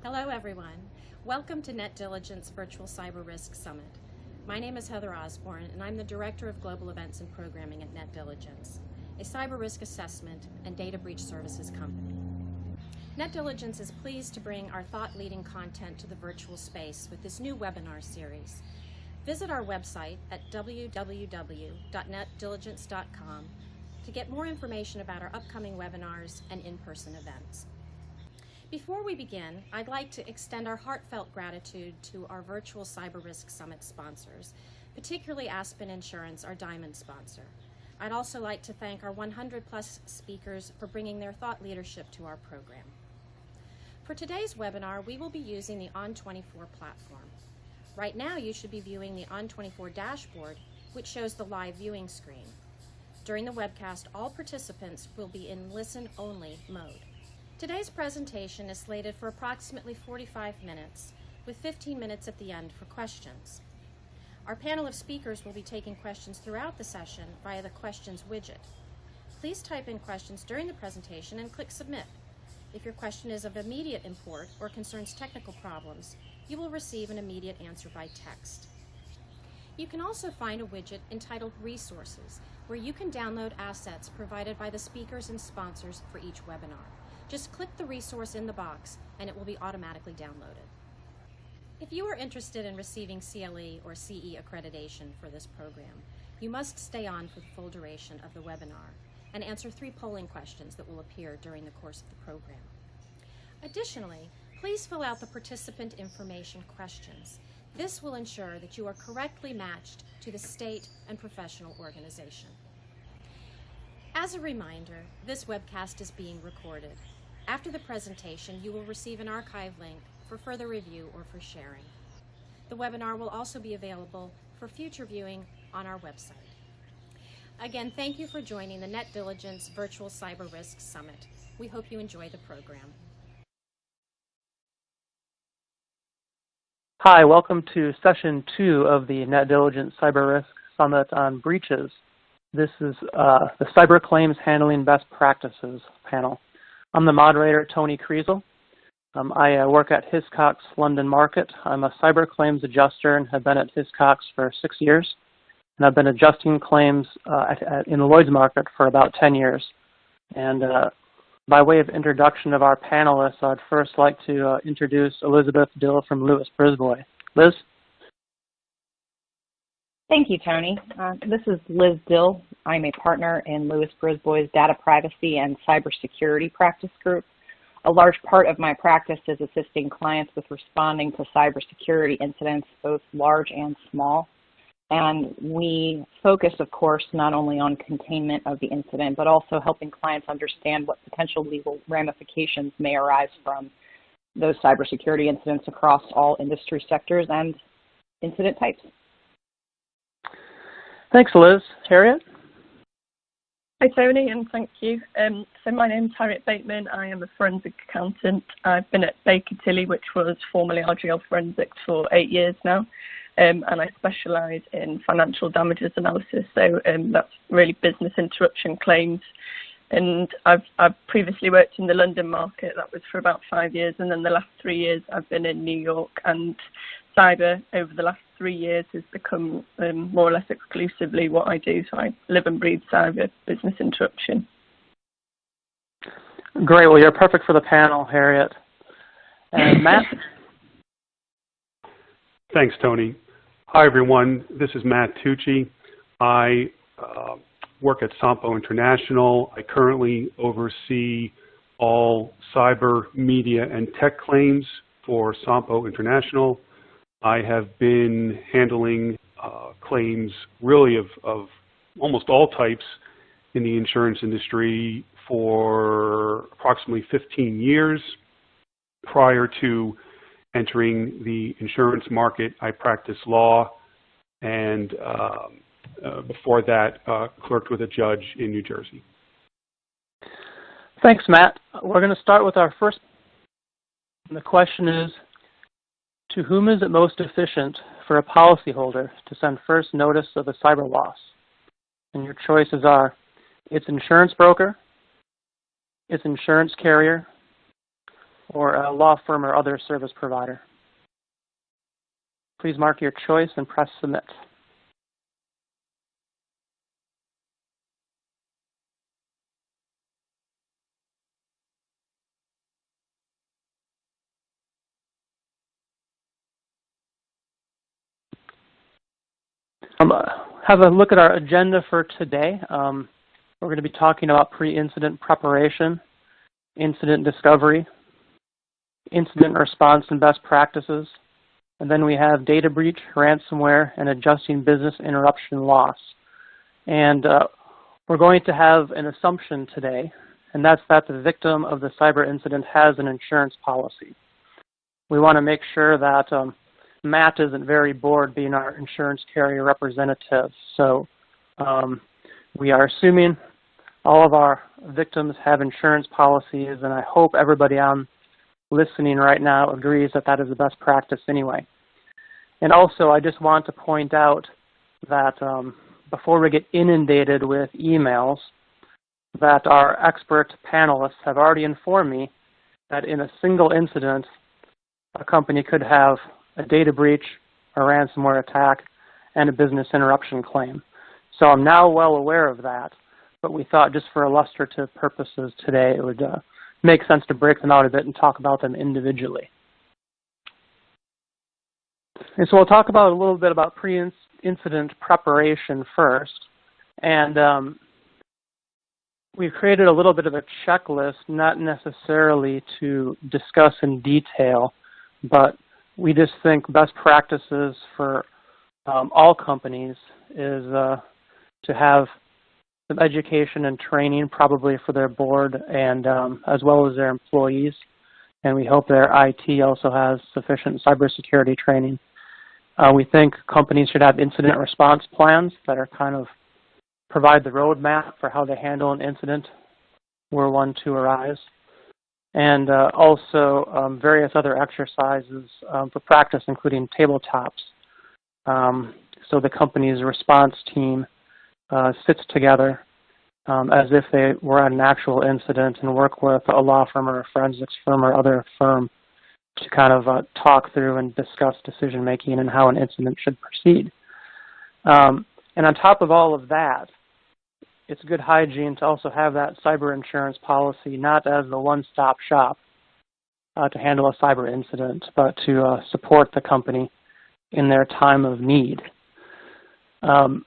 Hello everyone. Welcome to Net Diligence Virtual Cyber Risk Summit. My name is Heather Osborne and I'm the Director of Global Events and Programming at Net Diligence, a cyber risk assessment and data breach services company. Net Diligence is pleased to bring our thought-leading content to the virtual space with this new webinar series. Visit our website at www.netdiligence.com to get more information about our upcoming webinars and in-person events. Before we begin, I'd like to extend our heartfelt gratitude to our virtual Cyber Risk Summit sponsors, particularly Aspen Insurance, our diamond sponsor. I'd also like to thank our 100-plus speakers for bringing their thought leadership to our program. For today's webinar, we will be using the On24 platform. Right now, you should be viewing the On24 dashboard, which shows the live viewing screen. During the webcast, all participants will be in listen-only mode. Today's presentation is slated for approximately 45 minutes, with 15 minutes at the end for questions. Our panel of speakers will be taking questions throughout the session via the Questions widget. Please type in questions during the presentation and click Submit. If your question is of immediate import or concerns technical problems, you will receive an immediate answer by text. You can also find a widget entitled Resources, where you can download assets provided by the speakers and sponsors for each webinar. Just click the resource in the box and it will be automatically downloaded. If you are interested in receiving CLE or CE accreditation for this program, you must stay on for the full duration of the webinar and answer 3 polling questions that will appear during the course of the program. Additionally, please fill out the participant information questions. This will ensure that you are correctly matched to the state and professional organization. As a reminder, this webcast is being recorded. After the presentation, you will receive an archive link for further review or for sharing. The webinar will also be available for future viewing on our website. Again, thank you for joining the Net Diligence Virtual Cyber Risk Summit. We hope you enjoy the program. Hi, welcome to session 2 of the Net Diligence Cyber Risk Summit on Breaches. This is the Cyber Claims Handling Best Practices panel. I'm the moderator, Tony Kriesel. I work at Hiscox London Market. I'm a cyber claims adjuster and have been at Hiscox for 6 years. And I've been adjusting claims in the Lloyd's market for about 10 years. And by way of introduction of our panelists, I'd first like to introduce Elizabeth Dill from Brisbois. Liz? Thank you, Tony. This is Liz Dill. I'm a partner in Brisbois' Data Privacy and Cybersecurity Practice Group. A large part of my practice is assisting clients with responding to cybersecurity incidents, both large and small. And we focus, of course, not only on containment of the incident, but also helping clients understand what potential legal ramifications may arise from those cybersecurity incidents across all industry sectors and incident types. Thanks, Liz. Harriet? Hi, Tony, and thank you. So my name is Harriet Bateman. I am a forensic accountant. I've been at Baker Tilly, which was formerly RGL Forensics, for 8 years now, and I specialise in financial damages analysis. So that's really business interruption claims. And I've previously worked in the London market. That was for about 5 years, and then the last 3 years I've been in New York. And cyber over the last 3 years has become more or less exclusively what I do. So I live and breathe cyber business interruption. Great. Well, you're perfect for the panel, Harriet. And Matt? Thanks, Tony. Hi, everyone. This is Matt Tucci. I work at Sompo International. I currently oversee all cyber, media, and tech claims for Sompo International. I have been handling claims really of almost all types in the insurance industry for approximately 15 years. Prior to entering the insurance market, I practiced law, and before that, clerked with a judge in New Jersey. Thanks, Matt. We're going to start with our first. The question is, to whom is it most efficient for a policyholder to send first notice of a cyber loss? And your choices are its insurance broker, its insurance carrier, or a law firm or other service provider. Please mark your choice and press Submit. Have a look at our agenda for today. We're going to be talking about pre-incident preparation, incident discovery, incident response and best practices, and then we have data breach, ransomware, and adjusting business interruption loss. And we're going to have an assumption today, and that's that the victim of the cyber incident has an insurance policy. We want to make sure that Matt isn't very bored being our insurance carrier representative. So we are assuming all of our victims have insurance policies, and I hope everybody on listening right now agrees that that is the best practice anyway. And also, I just want to point out that before we get inundated with emails, that our expert panelists have already informed me that in a single incident, a company could have a data breach, a ransomware attack, and a business interruption claim. So I'm now well aware of that, but we thought just for illustrative purposes today, it would make sense to break them out a bit and talk about them individually. And so we'll talk about a little bit about pre-incident preparation first. And we've created a little bit of a checklist, not necessarily to discuss in detail, but we just think best practices for all companies is to have some education and training, probably for their board and as well as their employees. And we hope their IT also has sufficient cybersecurity training. We think companies should have incident response plans that are kind of provide the roadmap for how they handle an incident were one to arise. And also various other exercises for practice, including tabletops. So the company's response team sits together as if they were at an actual incident and work with a law firm or a forensics firm or other firm to kind of talk through and discuss decision-making and how an incident should proceed. And on top of all of that, it's good hygiene to also have that cyber insurance policy not as the one-stop shop to handle a cyber incident, but to support the company in their time of need. So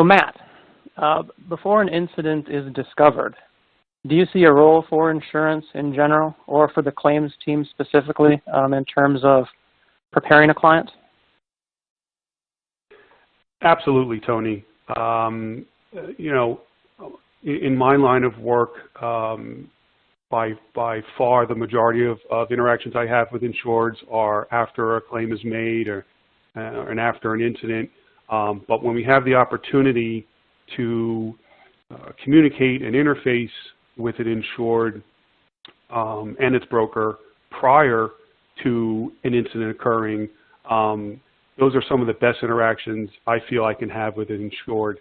Matt, before an incident is discovered, do you see a role for insurance in general or for the claims team specifically in terms of preparing a client? Absolutely, Tony. You know, in my line of work, by far the majority of interactions I have with insureds are after a claim is made or and after an incident. But when we have the opportunity to communicate and interface with an insured and its broker prior to an incident occurring, those are some of the best interactions I feel I can have with an insured.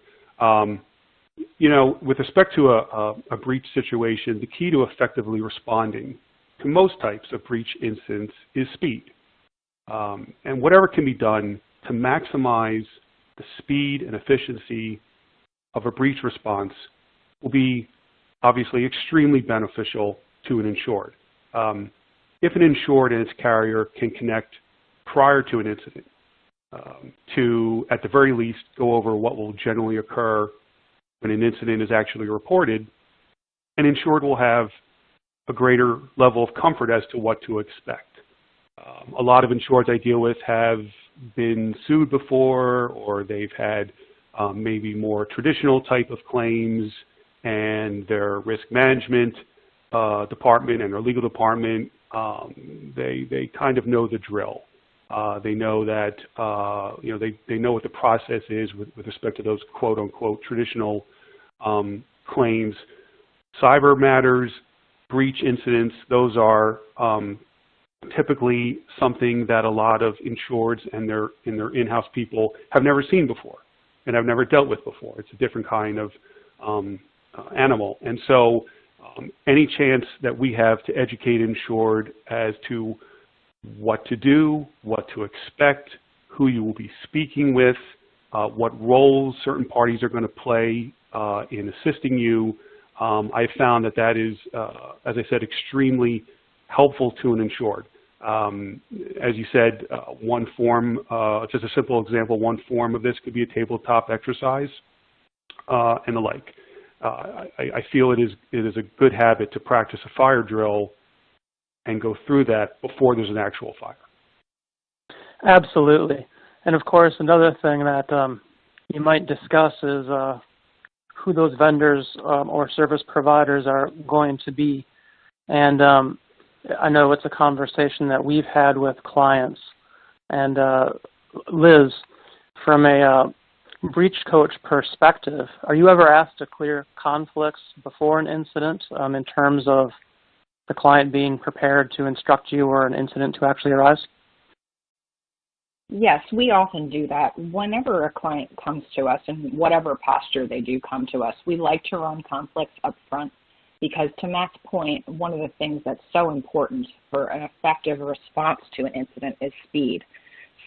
You know, with respect to a breach situation, the key to effectively responding to most types of breach incidents is speed. And whatever can be done to maximize the speed and efficiency of a breach response will be obviously extremely beneficial to an insured. If an insured and its carrier can connect prior to an incident, to, at the very least, go over what will generally occur when an incident is actually reported, an insured will have a greater level of comfort as to what to expect. A lot of insureds I deal with have been sued before, or they've had maybe more traditional type of claims, and their risk management department and their legal department, they kind of know the drill. They know that, you know, they know what the process is with respect to those quote-unquote traditional claims. Cyber matters, breach incidents, those are typically something that a lot of insureds and their in-house people have never seen before and have never dealt with before. It's a different kind of animal. And so any chance that we have to educate insured as to what to do, what to expect, who you will be speaking with, what roles certain parties are going to play in assisting you. I found that that is, as I said, extremely helpful to an insured. As you said, one form, just a simple example, one form of this could be a tabletop exercise and the like. I feel it is a good habit to practice a fire drill and go through that before there's an actual fire. Absolutely. And of course, another thing that you might discuss is who those vendors or service providers are going to be. And I know it's a conversation that we've had with clients. And Liz, from a breach coach perspective, are you ever asked to clear conflicts before an incident in terms of the client being prepared to instruct you or an incident to actually arise? Yes, we often do that. Whenever a client comes to us, in whatever posture they do come to us, we like to run conflicts up front because, to Matt's point, one of the things that's so important for an effective response to an incident is speed.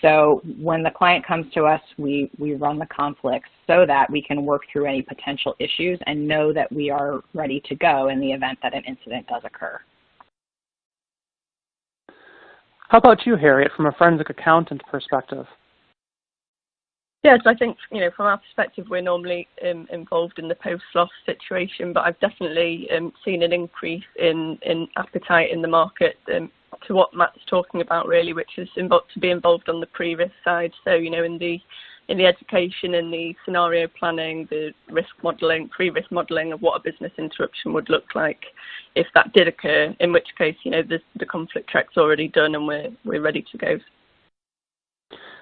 So when the client comes to us, we run the conflicts so that we can work through any potential issues and know that we are ready to go in the event that an incident does occur. How about you, Harriet, from a forensic accountant perspective? Yes, I think, from our perspective, we're normally involved in the post-loss situation, but I've definitely seen an increase in appetite in the market to what Matt's talking about, really, which is to be involved on the pre-risk side. So, in the education, in the scenario planning, the risk modelling, pre-risk modelling of what a business interruption would look like if that did occur, in which case, the conflict track's already done and we're ready to go.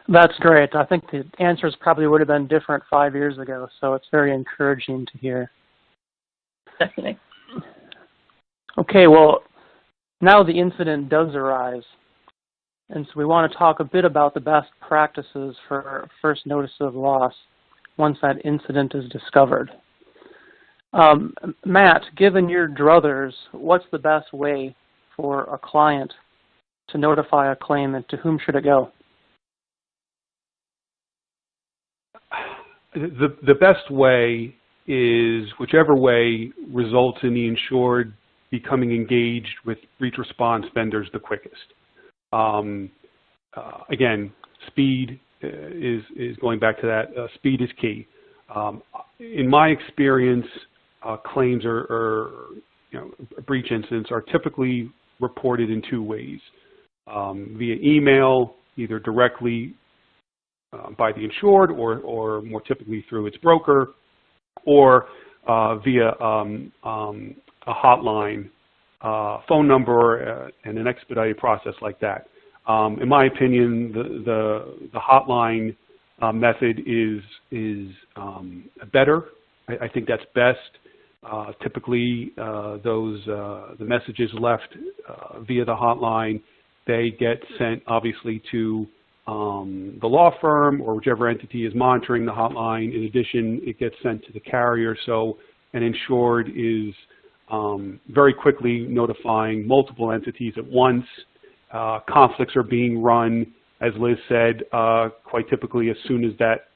That's great. I think the answers probably would have been different 5 years ago, so it's very encouraging to hear. Definitely. Okay, well, now the incident does arise, and so we want to talk a bit about the best practices for first notice of loss once that incident is discovered. Matt, given your druthers, what's the best way for a client to notify a claim, and to whom should it go? The best way is whichever way results in the insured becoming engaged with breach response vendors the quickest. Again, speed is going back to that. Speed is key. In my experience, claims or breach incidents are typically reported in two ways: via email, either directly by the insured, or more typically through its broker, or via a hotline, phone number, and an expedited process like that. In my opinion, the hotline method is better. I think that's best. Typically, the messages left via the hotline, they get sent obviously to the law firm or whichever entity is monitoring the hotline. In addition, it gets sent to the carrier, so an insured is very quickly notifying multiple entities at once. Conflicts are being run, as Liz said, quite typically as soon as that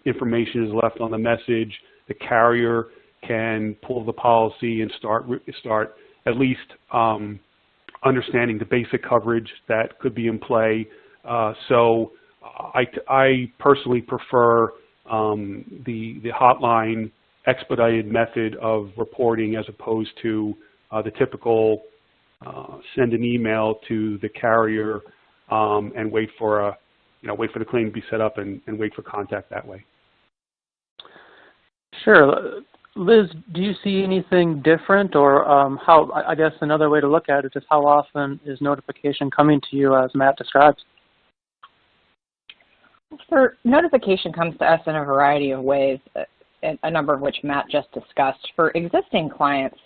information is left on the message, the carrier can pull the policy and start at least understanding the basic coverage that could be in play. So I personally prefer the hotline expedited method of reporting as opposed to the typical send an email to the carrier and wait for the claim to be set up and wait for contact that way. Sure. Liz, do you see anything different, or how, I guess another way to look at it is how often is notification coming to you as Matt describes? For notification comes to us in a variety of ways, a number of which Matt just discussed. For existing clients,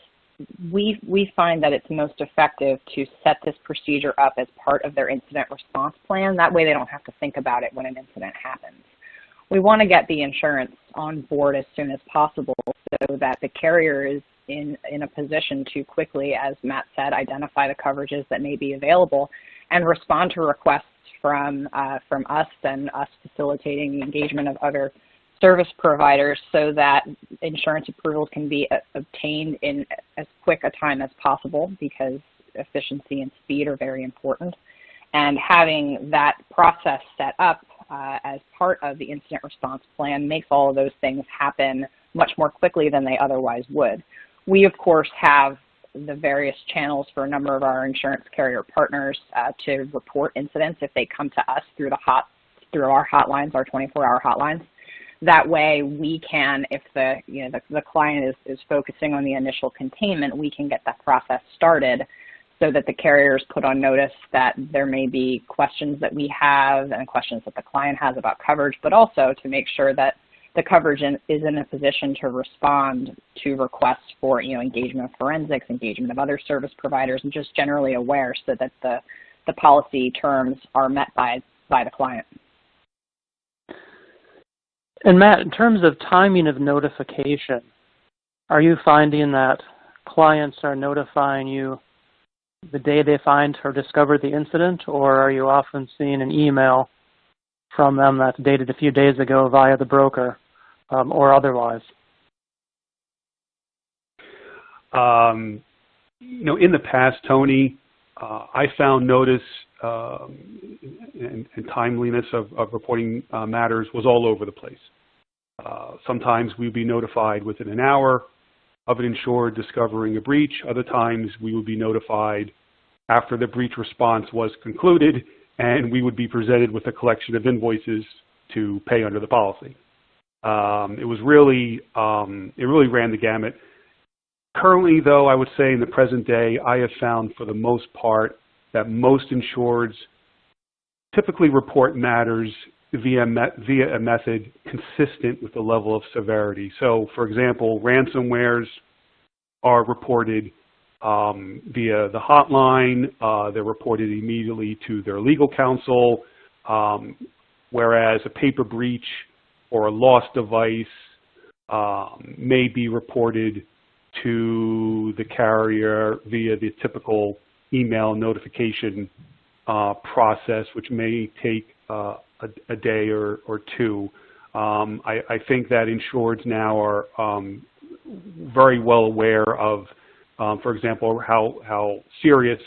we find that it's most effective to set this procedure up as part of their incident response plan. That way they don't have to think about it when an incident happens. We want to get the insurance on board as soon as possible so that the carrier is in a position to quickly, as Matt said, identify the coverages that may be available and respond to requests from us and us facilitating the engagement of other service providers so that insurance approvals can be obtained in as quick a time as possible, because efficiency and speed are very important. And having that process set up as part of the incident response plan makes all of those things happen much more quickly than they otherwise would. We, of course, have the various channels for a number of our insurance carrier partners to report incidents if they come to us through our hotlines, our 24-hour hotlines. That way, we can, if the client is focusing on the initial containment, we can get that process started so that the carrier is put on notice that there may be questions that we have and questions that the client has about coverage, but also to make sure that the coverage is in a position to respond to requests for engagement of forensics, engagement of other service providers, and just generally aware so that the policy terms are met by the client. And Matt, in terms of timing of notification, are you finding that clients are notifying you the day they find or discover the incident, or are you often seeing an email from them that's dated a few days ago via the broker or otherwise? In the past, Tony, I found notice and timeliness of reporting matters was all over the place. Sometimes we'd be notified within an hour of an insured discovering a breach. Other times we would be notified after the breach response was concluded, and we would be presented with a collection of invoices to pay under the policy. It really ran the gamut. Currently, though, I would say in the present day, I have found for the most part that most insureds typically report matters via a method consistent with the level of severity. So, for example, ransomwares are reported via the hotline. They're reported immediately to their legal counsel, whereas a paper breach or a lost device may be reported to the carrier via the typical email notification process, which may take a day or two. I think that insureds now are very well aware of, for example, how serious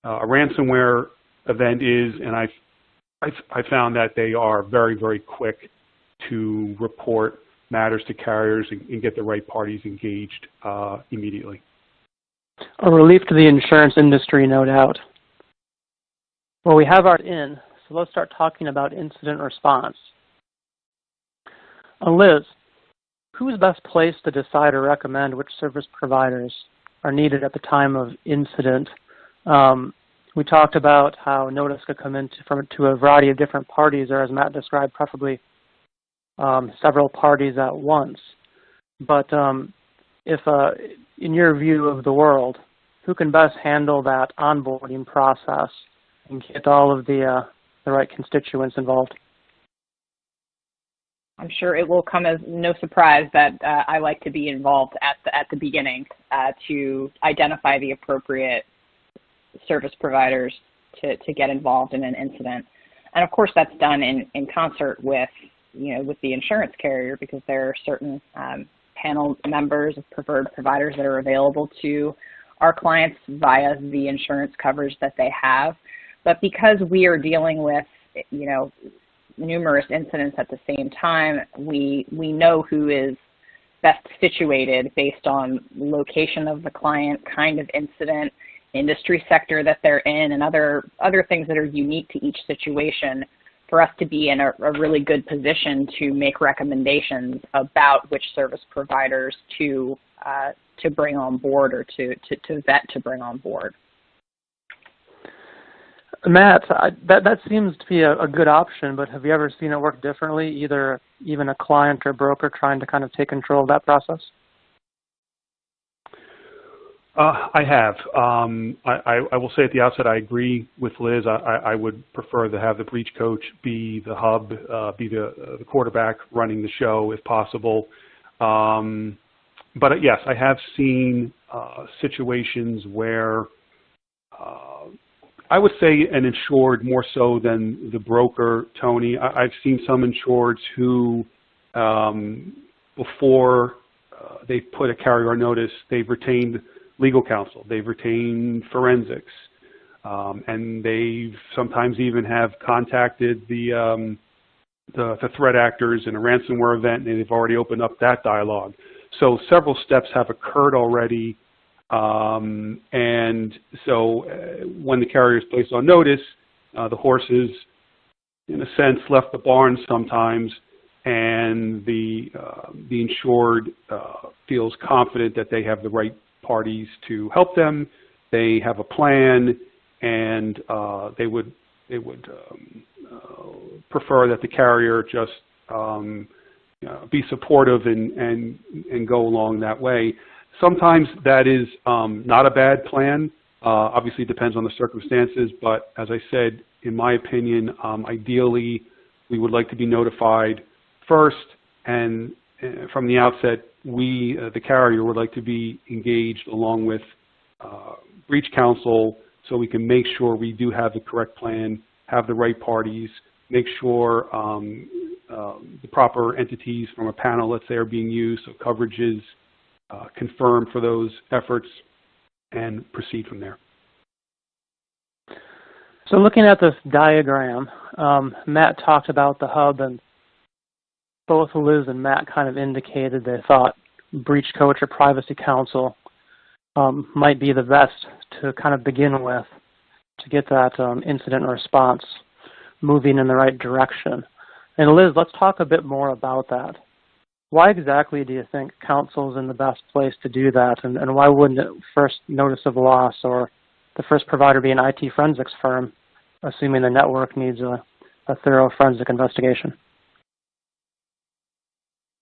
a ransomware event is, and I found that they are very, very quick to report matters to carriers and get the right parties engaged immediately. A relief to the insurance industry, no doubt. Well, we have our in, so let's start talking about incident response. Liz, who's best placed to decide or recommend which service providers are needed at the time of incident? We talked about how notice could come to a variety of different parties, or as Matt described, preferably several parties at once. But if, in your view of the world, who can best handle that onboarding process and get all of the right constituents involved? I'm sure it will come as no surprise that I like to be involved at the beginning to identify the appropriate service providers to get involved in an incident. And of course that's done in concert with the insurance carrier, because there are certain panel members of preferred providers that are available to our clients via the insurance coverage that they have. But because we are dealing with, numerous incidents at the same time, we know who is best situated based on location of the client, kind of incident, industry sector that they're in, and other things that are unique to each situation, for us to be in a really good position to make recommendations about which service providers to bring on board, or to vet to bring on board. Matt, that seems to be a good option, but have you ever seen it work differently, even a client or broker trying to kind of take control of that process? I have. I will say at the outset, I agree with Liz. I would prefer to have the breach coach be the hub, be the quarterback running the show if possible. But yes, I have seen situations where I would say an insured more so than the broker, Tony. I've seen some insureds who, before they put a carrier on notice, they've retained legal counsel, they've retained forensics, and they've sometimes even have contacted the threat actors in a ransomware event, and they've already opened up that dialogue. So several steps have occurred already, and so when the carrier is placed on notice, the horses, in a sense, left the barn sometimes, and the insured feels confident that they have the right parties to help them. They have a plan, and they would prefer that the carrier just be supportive and go along that way. Sometimes that is not a bad plan. Obviously, it depends on the circumstances, but as I said, in my opinion, ideally, we would like to be notified first, and from the outset, we, the carrier, would like to be engaged along with breach counsel so we can make sure we do have the correct plan, have the right parties, make sure the proper entities from a panel, let's say, are being used, so coverage is confirmed for those efforts, and proceed from there. So looking at this diagram, Matt talked about the hub, and both Liz and Matt kind of indicated they thought breach coach or privacy counsel might be the best to kind of begin with to get that incident response moving in the right direction. And Liz, let's talk a bit more about that. Why exactly do you think counsel is in the best place to do that, and why wouldn't it first notice of loss or the first provider be an IT forensics firm, assuming the network needs a thorough forensic investigation?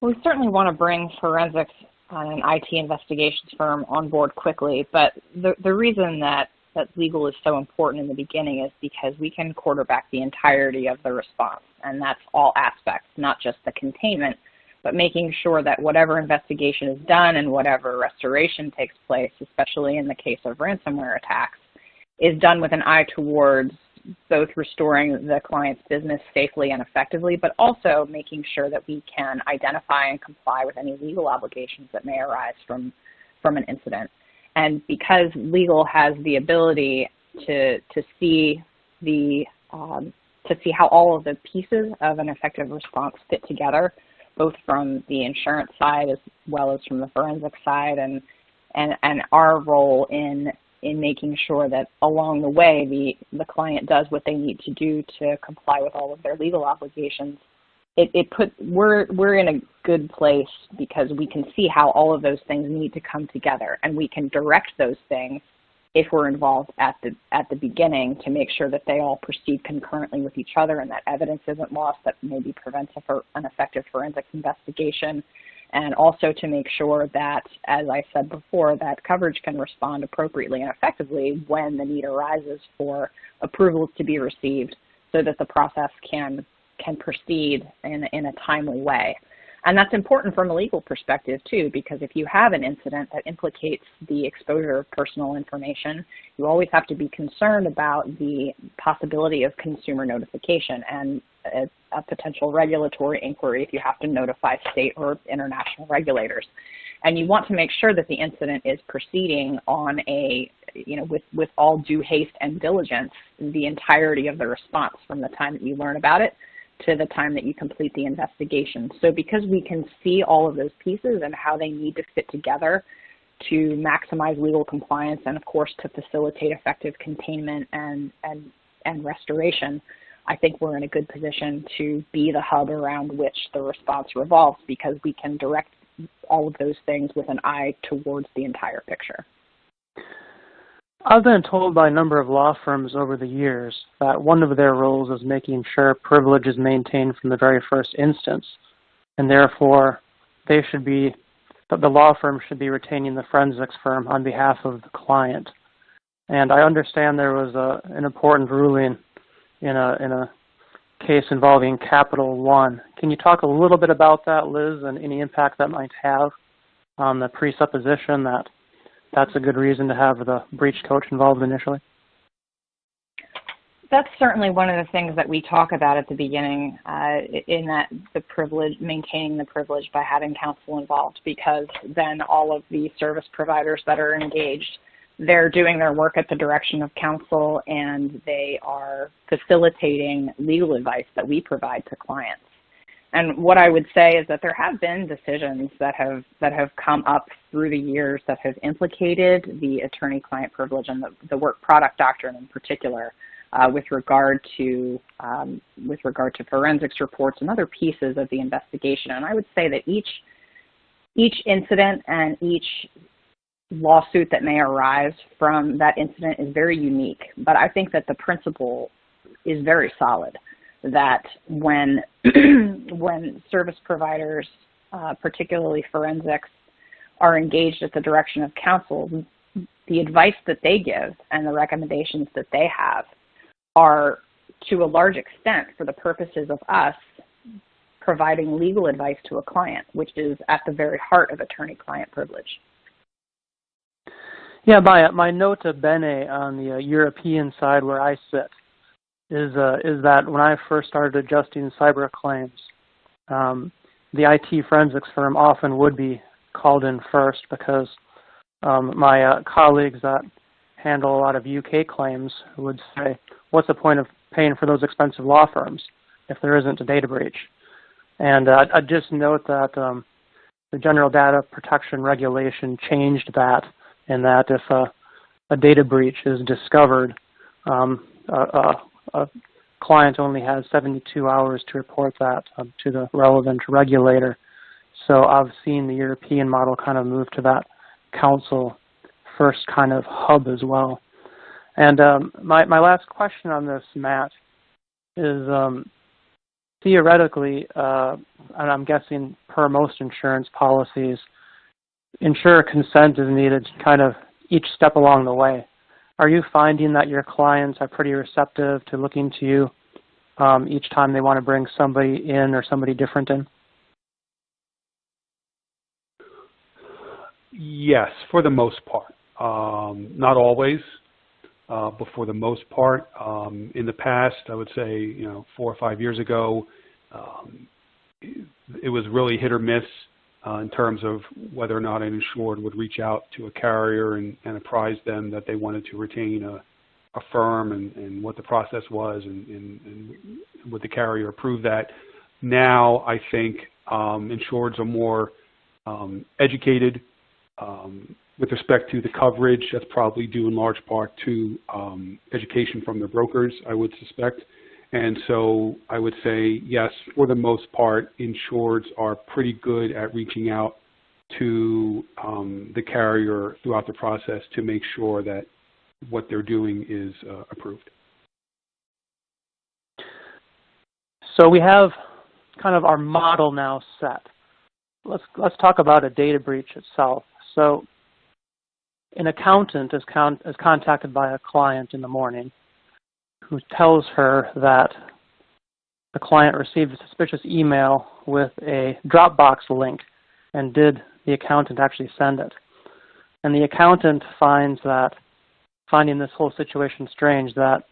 We certainly want to bring forensics and an IT investigations firm on board quickly, but the reason that legal is so important in the beginning is because we can quarterback the entirety of the response, and that's all aspects, not just the containment, but making sure that whatever investigation is done and whatever restoration takes place, especially in the case of ransomware attacks, is done with an eye towards both restoring the client's business safely and effectively, but also making sure that we can identify and comply with any legal obligations that may arise from an incident. And because legal has the ability to see how all of the pieces of an effective response fit together, both from the insurance side as well as from the forensic side, and our role in making sure that along the way the client does what they need to do to comply with all of their legal obligations, we're in a good place because we can see how all of those things need to come together, and we can direct those things if we're involved at the beginning to make sure that they all proceed concurrently with each other and that evidence isn't lost that maybe prevents an effective forensics investigation, and also to make sure that, as I said before, that coverage can respond appropriately and effectively when the need arises for approvals to be received so that the process can proceed in a timely way. And that's important from a legal perspective too, because if you have an incident that implicates the exposure of personal information, you always have to be concerned about the possibility of consumer notification and a potential regulatory inquiry if you have to notify state or international regulators. And you want to make sure that the incident is proceeding on with all due haste and diligence the entirety of the response from the time that you learn about it to the time that you complete the investigation. So because we can see all of those pieces and how they need to fit together to maximize legal compliance and, of course, to facilitate effective containment and restoration, I think we're in a good position to be the hub around which the response revolves, because we can direct all of those things with an eye towards the entire picture. I've been told by a number of law firms over the years that one of their roles is making sure privilege is maintained from the very first instance, and therefore they should be the law firm should be retaining the forensics firm on behalf of the client. And I understand there was an important ruling in a case involving Capital One. Can you talk a little bit about that, Liz, and any impact that might have on the presupposition that that's a good reason to have the breach coach involved initially? That's certainly one of the things that we talk about at the beginning, in that the privilege, maintaining the privilege by having counsel involved, because then all of the service providers that are engaged, they're doing their work at the direction of counsel, and they are facilitating legal advice that we provide to clients. And what I would say is that there have been decisions that have come up through the years that have implicated the attorney-client privilege and the work product doctrine in particular, with regard to forensics reports and other pieces of the investigation. And I would say that each incident and each lawsuit that may arise from that incident is very unique. But I think that the principle is very solid, that when when service providers, particularly forensics, are engaged at the direction of counsel, the advice that they give and the recommendations that they have are, to a large extent, for the purposes of us providing legal advice to a client, which is at the very heart of attorney-client privilege. Yeah, my nota bene on the European side where I sit is that when I first started adjusting cyber claims, the IT forensics firm often would be called in first because my colleagues that handle a lot of UK claims would say, what's the point of paying for those expensive law firms if there isn't a data breach? And I'd just note that the General Data Protection Regulation changed that, in that if a data breach is discovered, a client only has 72 hours to report that to the relevant regulator. So I've seen the European model kind of move to that counsel first kind of hub as well. And my last question on this, Matt, is theoretically, and I'm guessing per most insurance policies, insurer consent is needed kind of each step along the way. Are you finding that your clients are pretty receptive to looking to you each time they want to bring somebody in or somebody different in? Yes, for the most part. Not always, but for the most part. In the past, I would say, 4 or 5 years ago, it was really hit or miss in terms of whether or not an insured would reach out to a carrier and apprise them that they wanted to retain a firm and what the process was and would the carrier approve that. Now I think insureds are more educated with respect to the coverage. That's probably due in large part to education from their brokers, I would suspect. And so I would say, yes, for the most part, insureds are pretty good at reaching out to the carrier throughout the process to make sure that what they're doing is approved. So we have kind of our model now set. Let's talk about a data breach itself. So an accountant is contacted by a client in the morning who tells her that the client received a suspicious email with a Dropbox link, and did the accountant actually send it? And the accountant finding this whole situation strange, that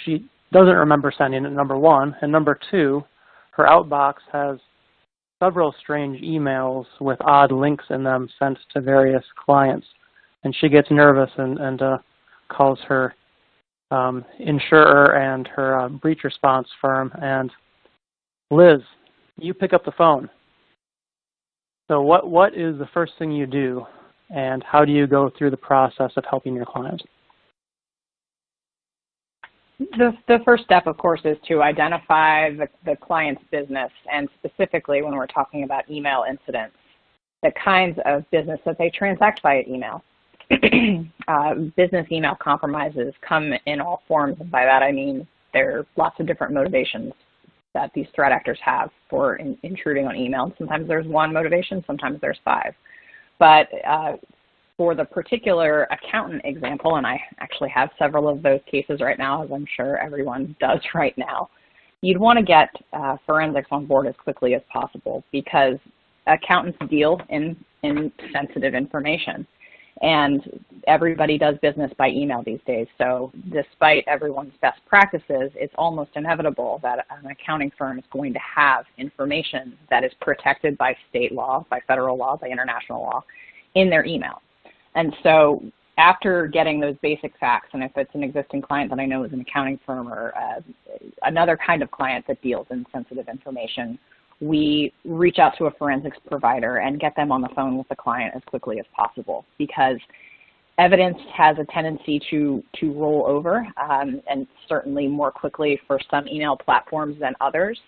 she doesn't remember sending it, number one, and number two, her outbox has several strange emails with odd links in them sent to various clients, and she gets nervous and calls her insurer and her breach response firm. And Liz, you pick up the phone. So what is the first thing you do, and how do you go through the process of helping your client? The first step, of course, is to identify the client's business, and specifically when we're talking about email incidents, the kinds of business that they transact via email. Business email compromises come in all forms, and by that I mean there are lots of different motivations that these threat actors have for intruding on email. Sometimes there's one motivation, sometimes there's 5. But for the particular accountant example, and I actually have several of those cases right now, as I'm sure everyone does right now, you'd want to get forensics on board as quickly as possible because accountants deal in sensitive information. And everybody does business by email these days. So despite everyone's best practices, it's almost inevitable that an accounting firm is going to have information that is protected by state law, by federal law, by international law in their email. And so after getting those basic facts, and if it's an existing client that I know is an accounting firm or another kind of client that deals in sensitive information, we reach out to a forensics provider and get them on the phone with the client as quickly as possible because evidence has a tendency to roll over and certainly more quickly for some email platforms than others.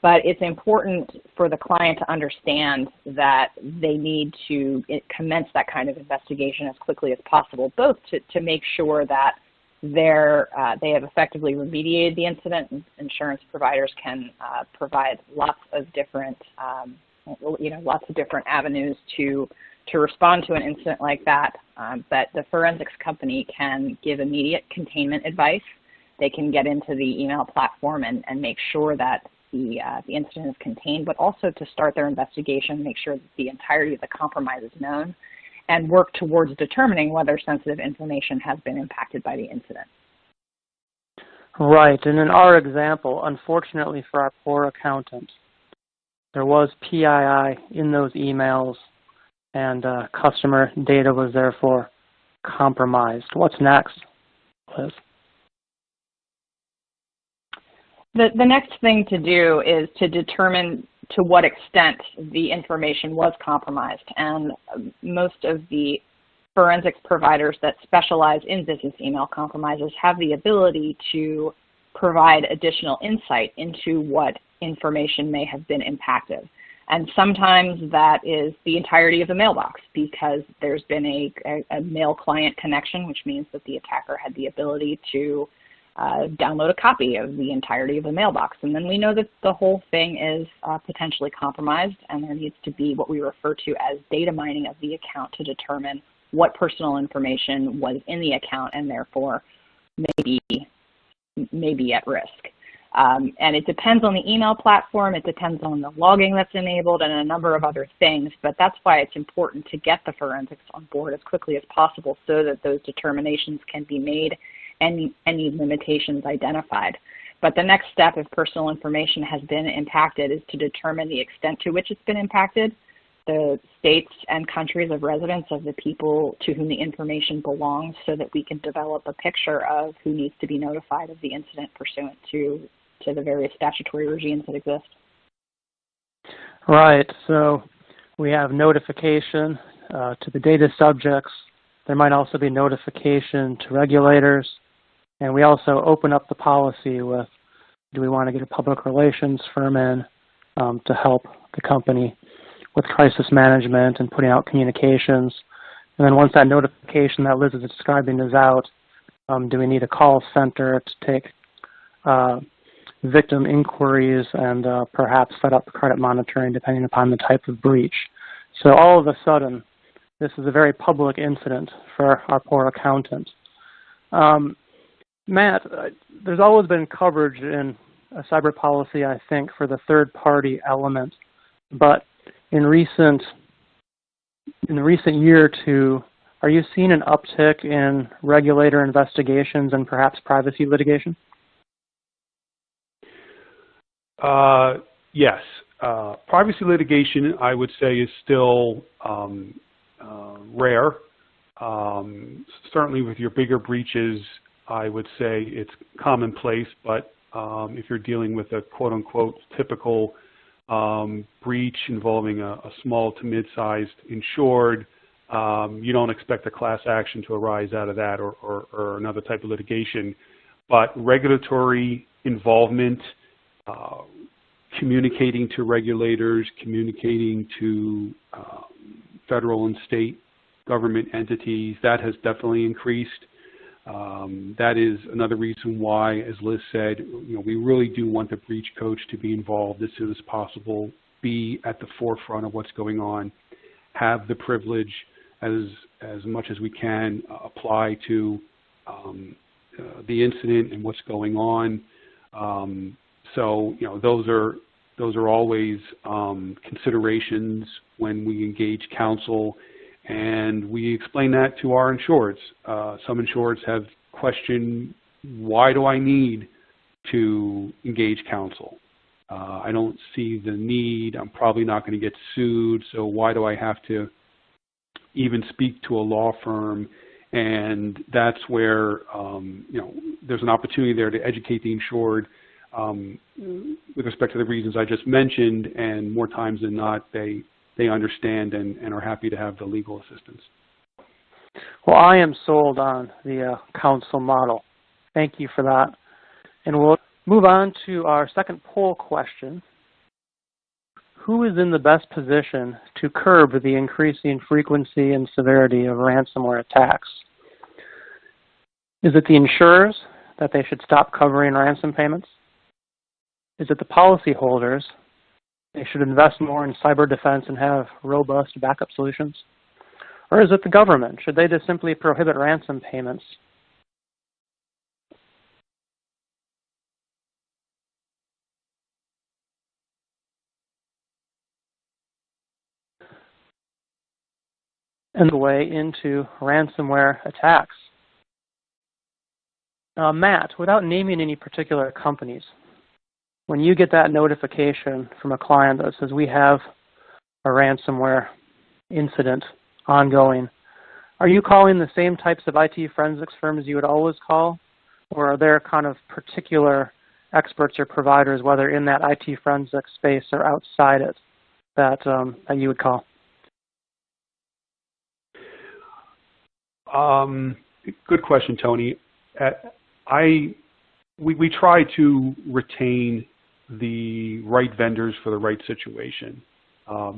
But it's important for the client to understand that they need to commence that kind of investigation as quickly as possible, both to make sure that they have effectively remediated the incident. Insurance providers can provide lots of different, lots of different avenues to respond to an incident like that. But the forensics company can give immediate containment advice. They can get into the email platform and make sure that the incident is contained, but also to start their investigation, make sure that the entirety of the compromise is known, and work towards determining whether sensitive information has been impacted by the incident. Right, and in our example, unfortunately for our poor accountant, there was PII in those emails and customer data was therefore compromised. What's next, Liz? The next thing to do is to determine to what extent the information was compromised. And most of the forensics providers that specialize in business email compromises have the ability to provide additional insight into what information may have been impacted. And sometimes that is the entirety of the mailbox because there's been a mail-client connection, which means that the attacker had the ability to download a copy of the entirety of the mailbox. And then we know that the whole thing is potentially compromised, and there needs to be what we refer to as data mining of the account to determine what personal information was in the account and therefore may be at risk. And it depends on the email platform, it depends on the logging that's enabled, and a number of other things, but that's why it's important to get the forensics on board as quickly as possible so that those determinations can be made and any limitations identified. But the next step, if personal information has been impacted, is to determine the extent to which it's been impacted, the states and countries of residence of the people to whom the information belongs, so that we can develop a picture of who needs to be notified of the incident pursuant to the various statutory regimes that exist. Right, so we have notification to the data subjects. There might also be notification to regulators. And we also open up the policy with, do we want to get a public relations firm in to help the company with crisis management and putting out communications. And then once that notification that Liz is describing is out, do we need a call center to take victim inquiries and perhaps set up credit monitoring depending upon the type of breach. So all of a sudden, this is a very public incident for our poor accountant. Matt, there's always been coverage in a cyber policy, I think, for the third-party element, but in the recent year or two, are you seeing an uptick in regulator investigations and perhaps privacy litigation? Yes. Privacy litigation, I would say, is still rare. Certainly with your bigger breaches, I would say it's commonplace, but if you're dealing with a quote-unquote typical breach involving a small to mid-sized insured, you don't expect a class action to arise out of that or another type of litigation. But regulatory involvement, communicating to regulators, communicating to federal and state government entities, that has definitely increased. That is another reason why, as Liz said, we really do want the breach coach to be involved as soon as possible, be at the forefront of what's going on, have the privilege as much as we can apply to the incident and what's going on. So those are always considerations when we engage counsel, and we explain that to our insureds. Some insureds have questioned, why do I need to engage counsel? I don't see the need. I'm probably not going to get sued, so why do I have to even speak to a law firm? And that's where there's an opportunity there to educate the insured with respect to the reasons I just mentioned, and more times than not, they understand and are happy to have the legal assistance. Well, I am sold on the counsel model. Thank you for that. And we'll move on to our second poll question. Who is in the best position to curb the increasing frequency and severity of ransomware attacks? Is it the insurers that they should stop covering ransom payments? Is it the policyholders? They should invest more in cyber defense and have robust backup solutions? Or is it the government? Should they just simply prohibit ransom payments? And the way into ransomware attacks. Matt, without naming any particular companies, when you get that notification from a client that says we have a ransomware incident ongoing, are you calling the same types of IT forensics firms you would always call? Or are there kind of particular experts or providers, whether in that IT forensics space or outside it, that you would call? Good question, Tony. We try to retain the right vendors for the right situation.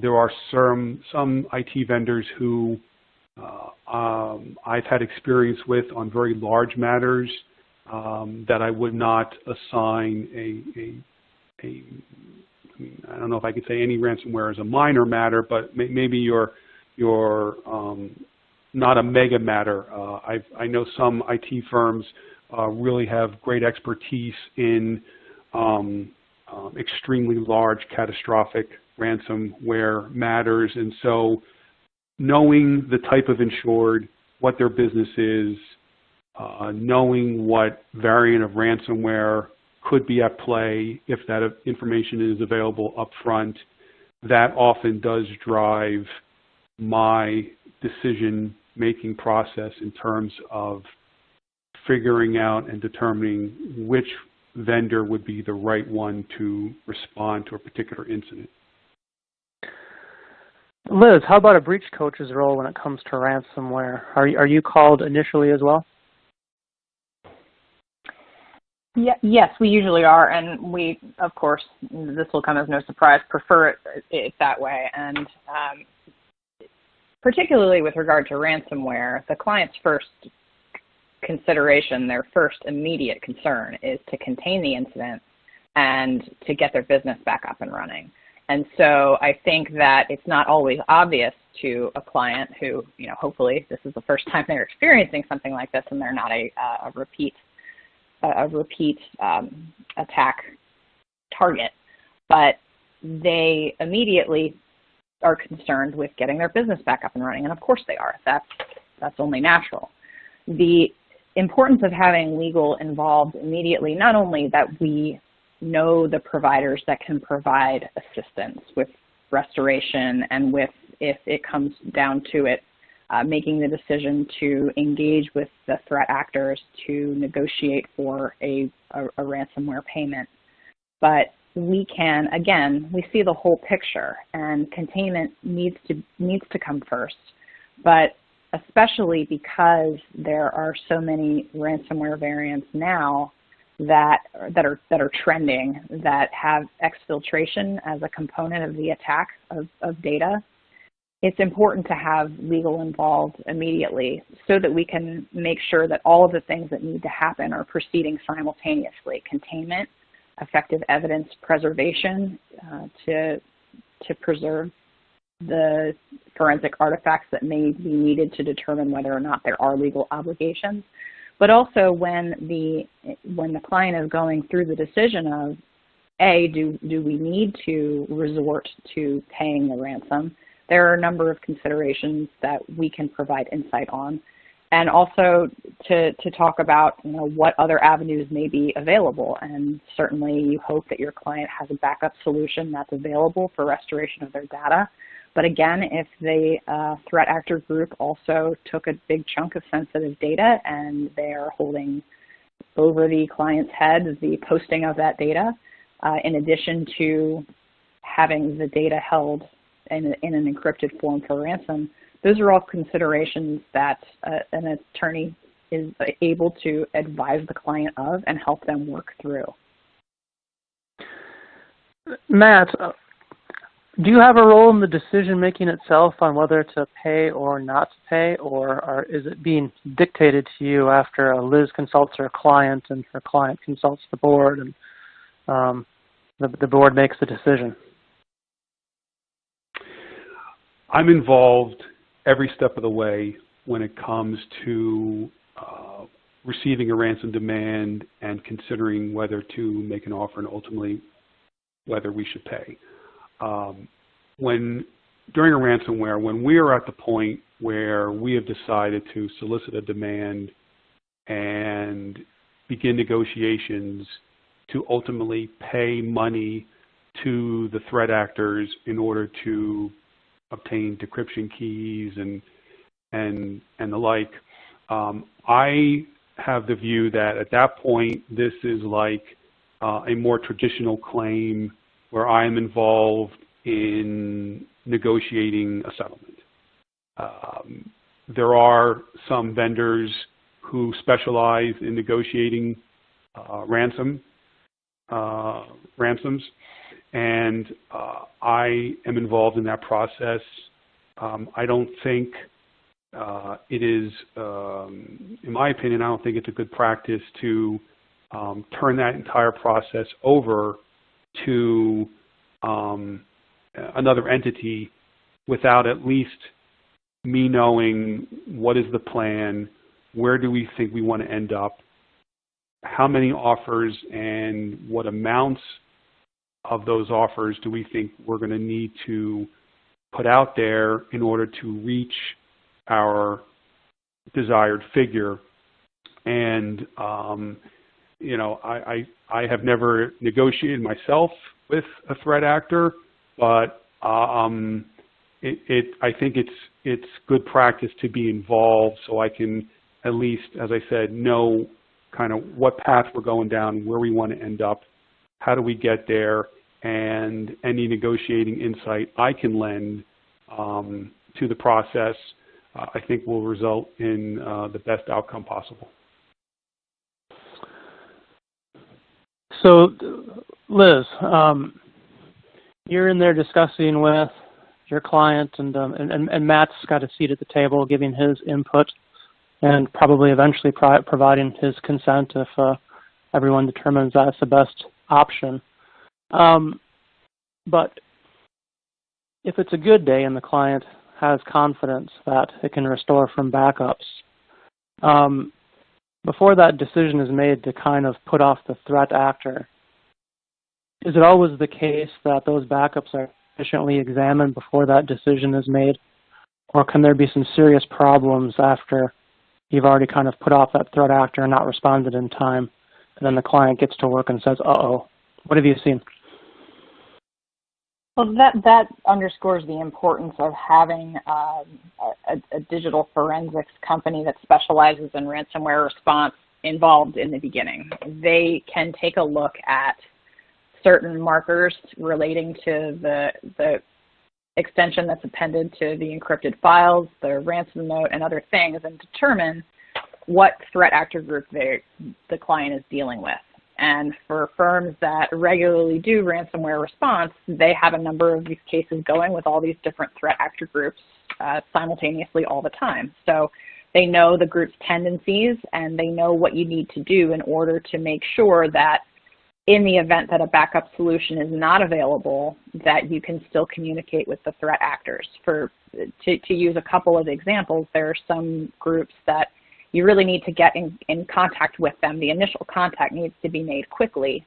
There are some IT vendors who I've had experience with on very large matters that I would not assign I mean, I don't know if I could say any ransomware is a minor matter, but maybe you're not a mega matter. I know some IT firms really have great expertise in extremely large catastrophic ransomware matters, and so knowing the type of insured, what their business is, knowing what variant of ransomware could be at play if that information is available up front, that often does drive my decision-making process in terms of figuring out and determining which vendor would be the right one to respond to a particular incident. Liz, how about a breach coach's role when it comes to ransomware? Are you called initially as well? Yeah, yes, we usually are, and we, of course, this will come as no surprise, prefer it that way. And particularly with regard to ransomware, the client's first consideration, their first immediate concern is to contain the incident and to get their business back up and running. And so I think that it's not always obvious to a client who, hopefully this is the first time they're experiencing something like this and they're not a repeat attack target, but they immediately are concerned with getting their business back up and running, and of course they are. That's only natural. The importance of having legal involved immediately, not only that we know the providers that can provide assistance with restoration and with, if it comes down to it, making the decision to engage with the threat actors to negotiate for a ransomware payment. But we can, again, we see the whole picture, and containment needs to come first. But especially because there are so many ransomware variants now that are trending, that have exfiltration as a component of the attack of data, it's important to have legal involved immediately so that we can make sure that all of the things that need to happen are proceeding simultaneously. Containment, effective evidence preservation to preserve the forensic artifacts that may be needed to determine whether or not there are legal obligations. But also when the client is going through the decision of, A, do we need to resort to paying the ransom? There are a number of considerations that we can provide insight on. And also to talk about what other avenues may be available. And certainly you hope that your client has a backup solution that's available for restoration of their data. But again, if the threat actor group also took a big chunk of sensitive data and they are holding over the client's head the posting of that data, in addition to having the data held in an encrypted form for ransom, those are all considerations that an attorney is able to advise the client of and help them work through. Matt, do you have a role in the decision-making itself on whether to pay or not to pay, or is it being dictated to you after Liz consults her client and her client consults the board and the board makes the decision? I'm involved every step of the way when it comes to receiving a ransom demand and considering whether to make an offer and ultimately whether we should pay. During a ransomware, when we are at the point where we have decided to solicit a demand and begin negotiations to ultimately pay money to the threat actors in order to obtain decryption keys and the like, I have the view that at that point this is like a more traditional claim where I am involved in negotiating a settlement. There are some vendors who specialize in negotiating ransoms, and I am involved in that process. I don't think it is, in my opinion, I don't think it's a good practice to turn that entire process over to another entity without at least me knowing what is the plan, where do we think we want to end up, how many offers and what amounts of those offers do we think we're going to need to put out there in order to reach our desired figure. And you know, I have never negotiated myself with a threat actor, but I think it's good practice to be involved so I can at least, as I said, know kind of what path we're going down, where we want to end up, how do we get there, and any negotiating insight I can lend to the process, I think will result in the best outcome possible. So, Liz, you're in there discussing with your client, and Matt's got a seat at the table giving his input and probably eventually providing his consent if everyone determines that's the best option. But if it's a good day and the client has confidence that it can restore from backups, before that decision is made to kind of put off the threat actor, is it always the case that those backups are sufficiently examined before that decision is made? Or can there be some serious problems after you've already kind of put off that threat actor and not responded in time, and then the client gets to work and says, uh-oh, what have you seen? Well, that underscores the importance of having a digital forensics company that specializes in ransomware response involved in the beginning. They can take a look at certain markers relating to the extension that's appended to the encrypted files, the ransom note, and other things, and determine what threat actor group the client is dealing with. And for firms that regularly do ransomware response, they have a number of these cases going with all these different threat actor groups simultaneously all the time. So they know the group's tendencies, and they know what you need to do in order to make sure that in the event that a backup solution is not available, that you can still communicate with the threat actors. To use a couple of examples, there are some groups that you really need to get in contact with them. The initial contact needs to be made quickly.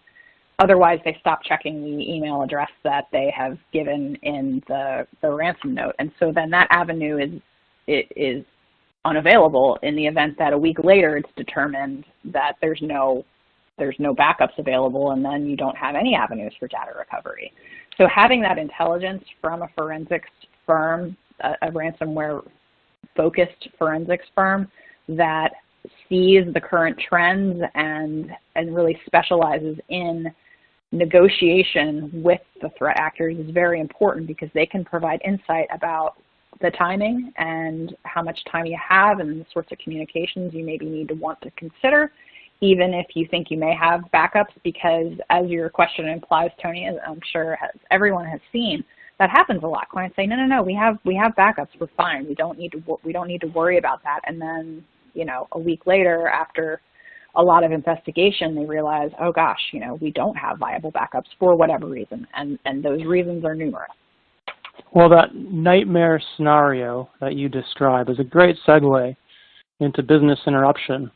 Otherwise, they stop checking the email address that they have given in the ransom note. And so then that avenue is unavailable in the event that a week later it's determined that there's no backups available, and then you don't have any avenues for data recovery. So having that intelligence from a forensics firm, a ransomware-focused forensics firm that sees the current trends and really specializes in negotiation with the threat actors is very important, because they can provide insight about the timing and how much time you have and the sorts of communications you maybe need to want to consider, even if you think you may have backups, because as your question implies, Tony, as I'm sure everyone has seen, that happens a lot. Clients say, no, we have backups, we're fine. We don't need to worry about that. And then, a week later, after a lot of investigation, they realize, oh gosh, we don't have viable backups for whatever reason, and those reasons are numerous. Well, that nightmare scenario that you describe is a great segue into business interruption.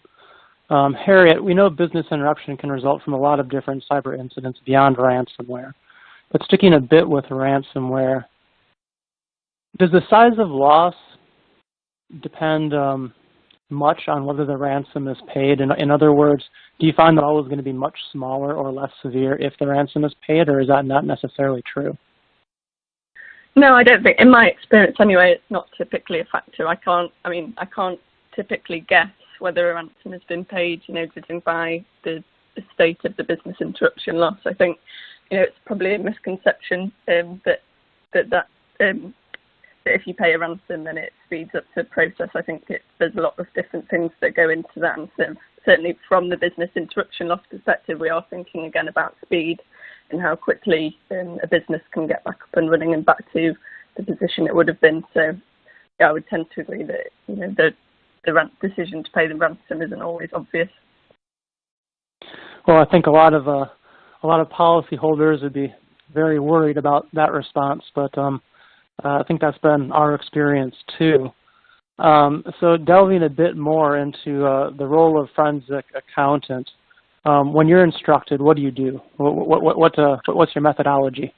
Harriet, we know business interruption can result from a lot of different cyber incidents beyond ransomware. But sticking a bit with ransomware, does the size of loss depend much on whether the ransom is paid? In other words, do you find that always going to be much smaller or less severe if the ransom is paid, or is that not necessarily true? No, I don't think. In my experience, anyway, it's not typically a factor. I can't typically guess whether a ransom has been paid, judging by the state of the business interruption loss. I think, it's probably a misconception that if you pay a ransom, then it speeds up the process. I think there's a lot of different things that go into that. And so certainly from the business interruption loss perspective, we are thinking again about speed and how quickly a business can get back up and running and back to the position it would have been. So yeah, I would tend to agree that the decision to pay the ransom isn't always obvious. Well, I think a lot of policyholders would be very worried about that response, but I think that's been our experience too. So delving a bit more into the role of forensic accountant, when you're instructed, what do you do? What's your methodology?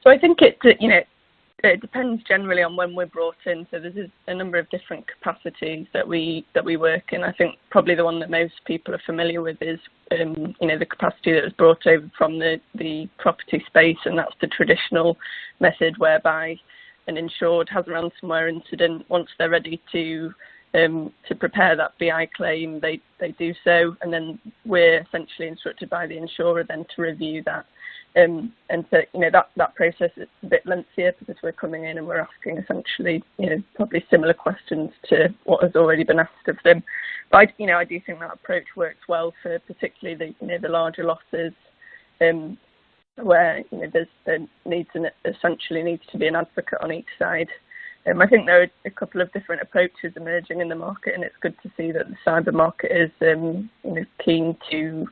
So I think it depends generally on when we're brought in. So there's a number of different capacities that we work in. I think probably the one that most people are familiar with is the capacity that was brought over from the property space, and that's the traditional method whereby an insured has a ransomware incident. Once they're ready to prepare that BI claim, they do so, and then we're essentially instructed by the insurer then to review that. And so, that process is a bit lengthier because we're coming in and we're asking essentially, probably similar questions to what has already been asked of them. But, I do think that approach works well for particularly the larger losses where, there essentially needs to be an advocate on each side. I think there are a couple of different approaches emerging in the market, and it's good to see that the cyber market is, keen to.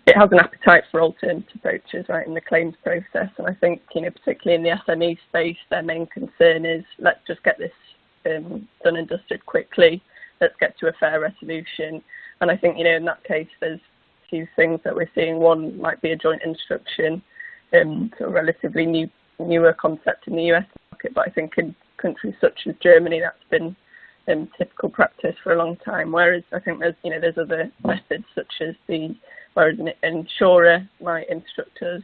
It has an appetite for alternative approaches, right, in the claims process. And I think, particularly in the SME space, their main concern is let's just get this done and dusted quickly. Let's get to a fair resolution. And I think, in that case, there's a few things that we're seeing. One might be a joint instruction, sort of relatively newer concept in the US market, but I think in countries such as Germany, that's been typical practice for a long time. Whereas I think there's other methods such as whereas an insurer might instruct us,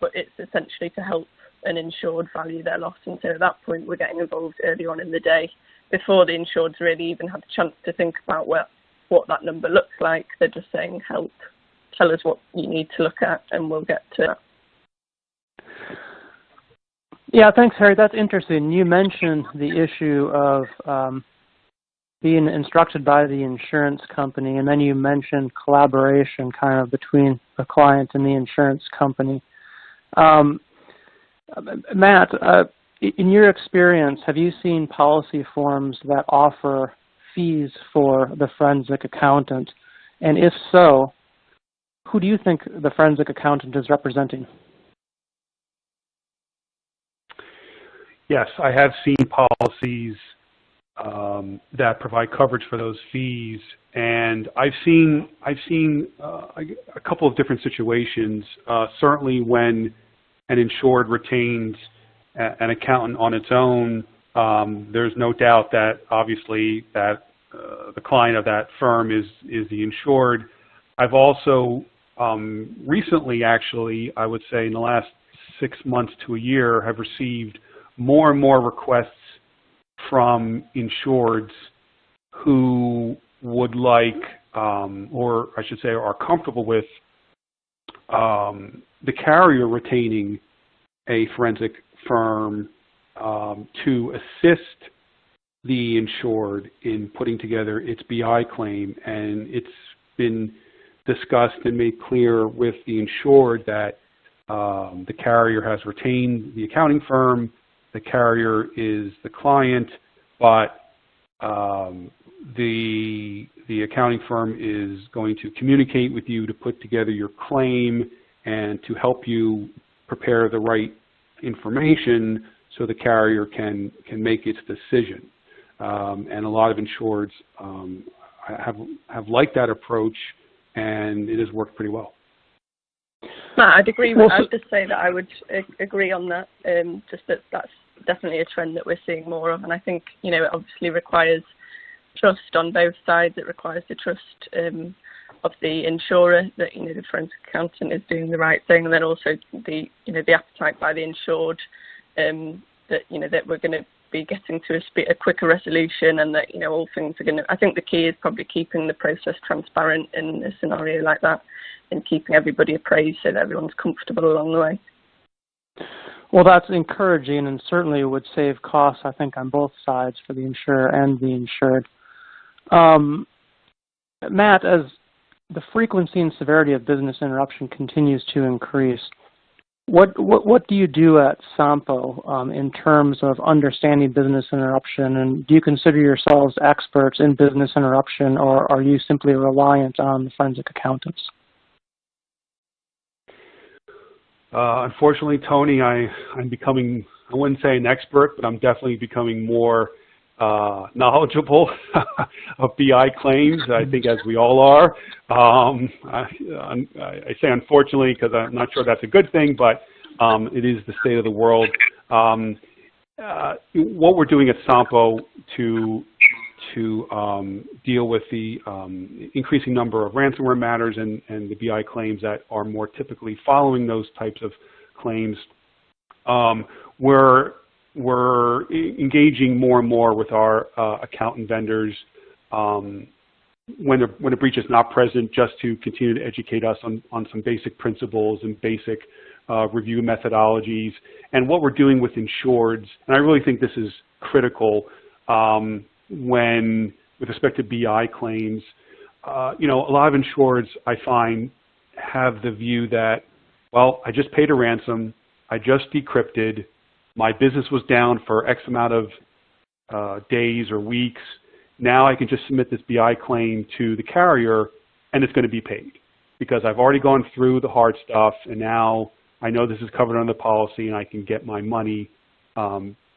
but it's essentially to help an insured value their loss. And so at that point, we're getting involved early on in the day before the insured's really even had a chance to think about what that number looks like. They're just saying, help, tell us what you need to look at, and we'll get to that. Yeah, thanks, Harry. That's interesting. You mentioned the issue of being instructed by the insurance company, and then you mentioned collaboration kind of between the client and the insurance company. Matt, in your experience, have you seen policy forms that offer fees for the forensic accountant? And if so, who do you think the forensic accountant is representing? Yes, I have seen policies that provide coverage for those fees, and I've seen a couple of different situations. Certainly, when an insured retains an accountant on its own, there's no doubt that obviously that the client of that firm is the insured. I've also recently, actually, I would say in the last 6 months to a year, have received more and more requests from insureds who would like, or I should say are comfortable with, the carrier retaining a forensic firm to assist the insured in putting together its BI claim. And it's been discussed and made clear with the insured that the carrier has retained the accounting firm, the carrier is the client, but the accounting firm is going to communicate with you to put together your claim and to help you prepare the right information so the carrier can make its decision. And a lot of insureds have liked that approach, and it has worked pretty well. Matt, I'd agree with, I'd just say that I would agree on that, just that's definitely a trend that we're seeing more of, and I think, you know, it obviously requires trust on both sides. It requires the trust of the insurer that, you know, the forensic accountant is doing the right thing, and then also the, you know, the appetite by the insured that, you know, that we're going to be getting to a quicker resolution, and that, you know, all things are going to, I think the key is probably keeping the process transparent in a scenario like that, and keeping everybody appraised so that everyone's comfortable along the way. Well, that's encouraging, and certainly would save costs, I think, on both sides for the insurer and the insured. Matt, as the frequency and severity of business interruption continues to increase, what do you do at Sompo in terms of understanding business interruption, and do you consider yourselves experts in business interruption, or are you simply reliant on the forensic accountants? Unfortunately, Tony, I'm becoming, I wouldn't say an expert, but I'm definitely becoming more knowledgeable of BI claims, I think, as we all are. I say unfortunately because I'm not sure that's a good thing, but it is the state of the world. What we're doing at Sompo to deal with the increasing number of ransomware matters and the BI claims that are more typically following those types of claims, we're engaging more and more with our accountant vendors when a breach is not present, just to continue to educate us on some basic principles and basic review methodologies. And what we're doing with insureds, and I really think this is critical, when with respect to BI claims, you know, a lot of insureds, I find, have the view that, well, I just paid a ransom, I just decrypted, my business was down for X amount of days or weeks, now I can just submit this BI claim to the carrier and it's going to be paid because I've already gone through the hard stuff, and now I know this is covered under the policy and I can get my money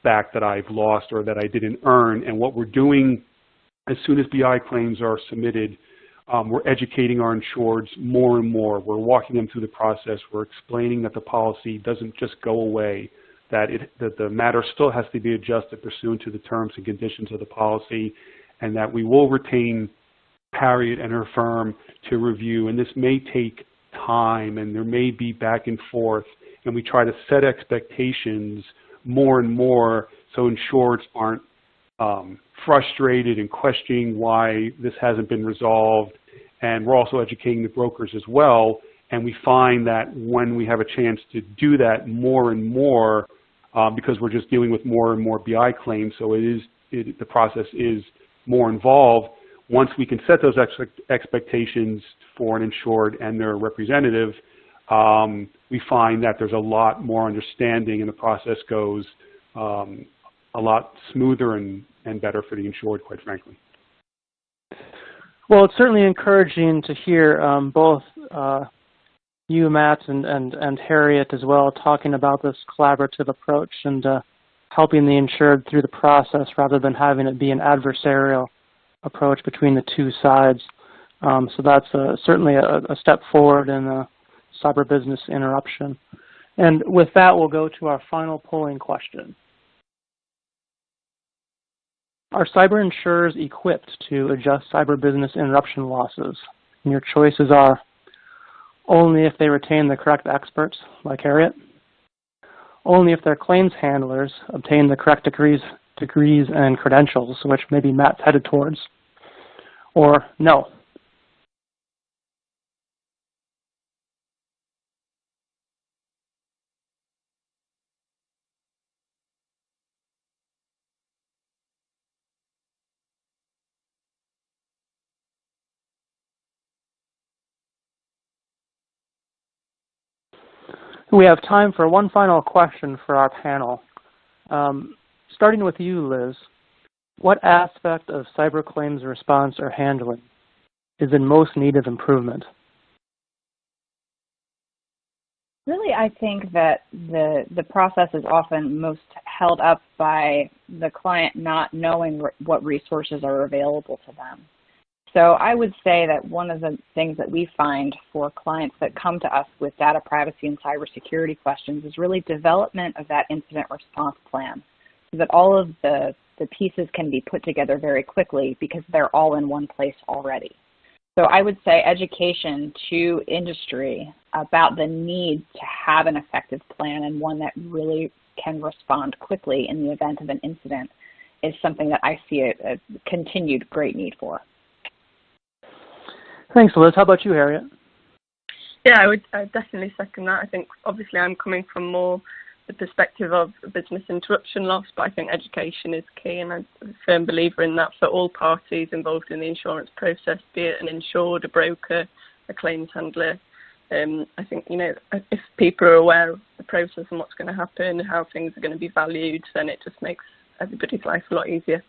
back that I've lost or that I didn't earn. And what we're doing as soon as BI claims are submitted, we're educating our insureds more and more. We're walking them through the process. We're explaining that the policy doesn't just go away, that the matter still has to be adjusted pursuant to the terms and conditions of the policy, and that we will retain Harriet and her firm to review. And this may take time, and there may be back and forth, and we try to set expectations more and more so insureds aren't frustrated and questioning why this hasn't been resolved. And we're also educating the brokers as well, and we find that when we have a chance to do that more and more, because we're just dealing with more and more BI claims, so the process is more involved, once we can set those expectations for an insured and their representative, we find that there's a lot more understanding and the process goes a lot smoother and better for the insured, quite frankly. Well, it's certainly encouraging to hear both you, Matt, and Harriet as well talking about this collaborative approach and helping the insured through the process rather than having it be an adversarial approach between the two sides. So that's certainly a step forward in cyber business interruption. And with that, we'll go to our final polling question. Are cyber insurers equipped to adjust cyber business interruption losses? And your choices are only if they retain the correct experts, like Harriet, only if their claims handlers obtain the correct degrees and credentials, which maybe Matt's headed towards, or no. We have time for one final question for our panel. Starting with you, Liz, what aspect of cyber claims response or handling is in most need of improvement? Really, I think that the process is often most held up by the client not knowing what resources are available to them. So I would say that one of the things that we find for clients that come to us with data privacy and cybersecurity questions is really development of that incident response plan, so that all of the pieces can be put together very quickly because they're all in one place already. So I would say education to industry about the need to have an effective plan and one that really can respond quickly in the event of an incident is something that I see a continued great need for. Thanks, Liz. How about you, Harriet? Yeah, I would definitely second that. I think obviously I'm coming from more the perspective of business interruption loss, but I think education is key, and I'm a firm believer in that for all parties involved in the insurance process, be it an insured, a broker, a claims handler. I think, you know, if people are aware of the process and what's going to happen, how things are going to be valued, then it just makes everybody's life a lot easier.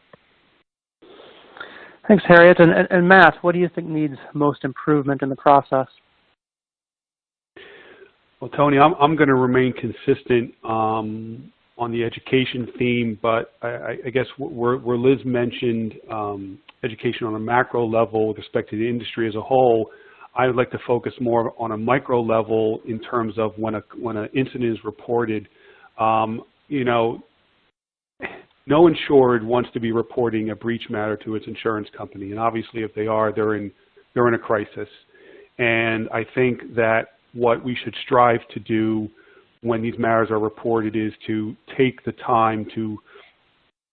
Thanks, Harriet. And Matt, what do you think needs most improvement in the process? Well, Tony, I'm going to remain consistent on the education theme, but I guess where Liz mentioned education on a macro level with respect to the industry as a whole, I would like to focus more on a micro level in terms of when an incident is reported. You know, no insured wants to be reporting a breach matter to its insurance company, and obviously, if they are, they're in a crisis. And I think that what we should strive to do when these matters are reported is to take the time to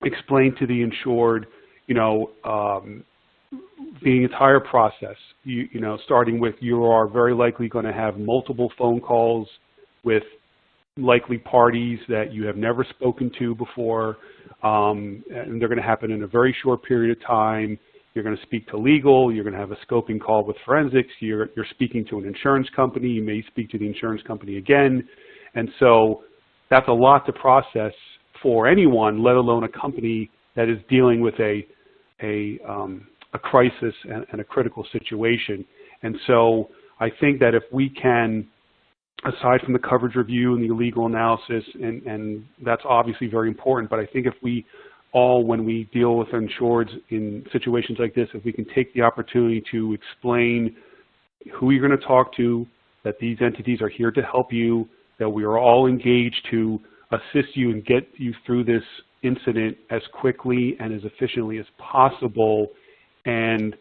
explain to the insured, you know, the entire process. You know, starting with you are very likely going to have multiple phone calls with likely parties that you have never spoken to before, and they're going to happen in a very short period of time. You're going to speak to legal, you're going to have a scoping call with forensics, you're speaking to an insurance company, you may speak to the insurance company again. And so that's a lot to process for anyone, let alone a company that is dealing with a crisis and a critical situation. And so I think that if we can, aside from the coverage review and the legal analysis, and that's obviously very important, but I think if we all, when we deal with insureds in situations like this, if we can take the opportunity to explain who you're going to talk to, that these entities are here to help you, that we are all engaged to assist you and get you through this incident as quickly and as efficiently as possible, and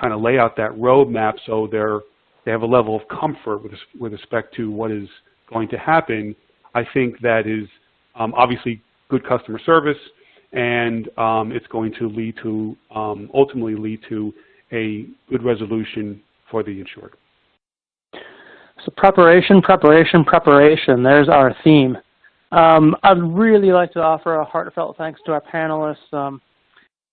kind of lay out that roadmap so they have a level of comfort with respect to what is going to happen. I think that is obviously good customer service, and it's going to lead to, ultimately lead to a good resolution for the insured. So preparation, preparation, preparation. There's our theme. I'd really like to offer a heartfelt thanks to our panelists.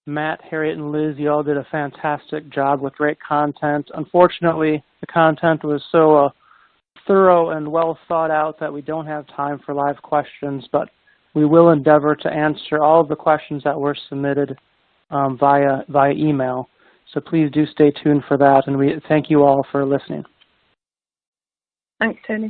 Matt, Harriet, and Liz, you all did a fantastic job with great content. Unfortunately, the content was so thorough and well thought out that we don't have time for live questions, but we will endeavor to answer all of the questions that were submitted via email. So please do stay tuned for that, and we thank you all for listening. Thanks, Tony.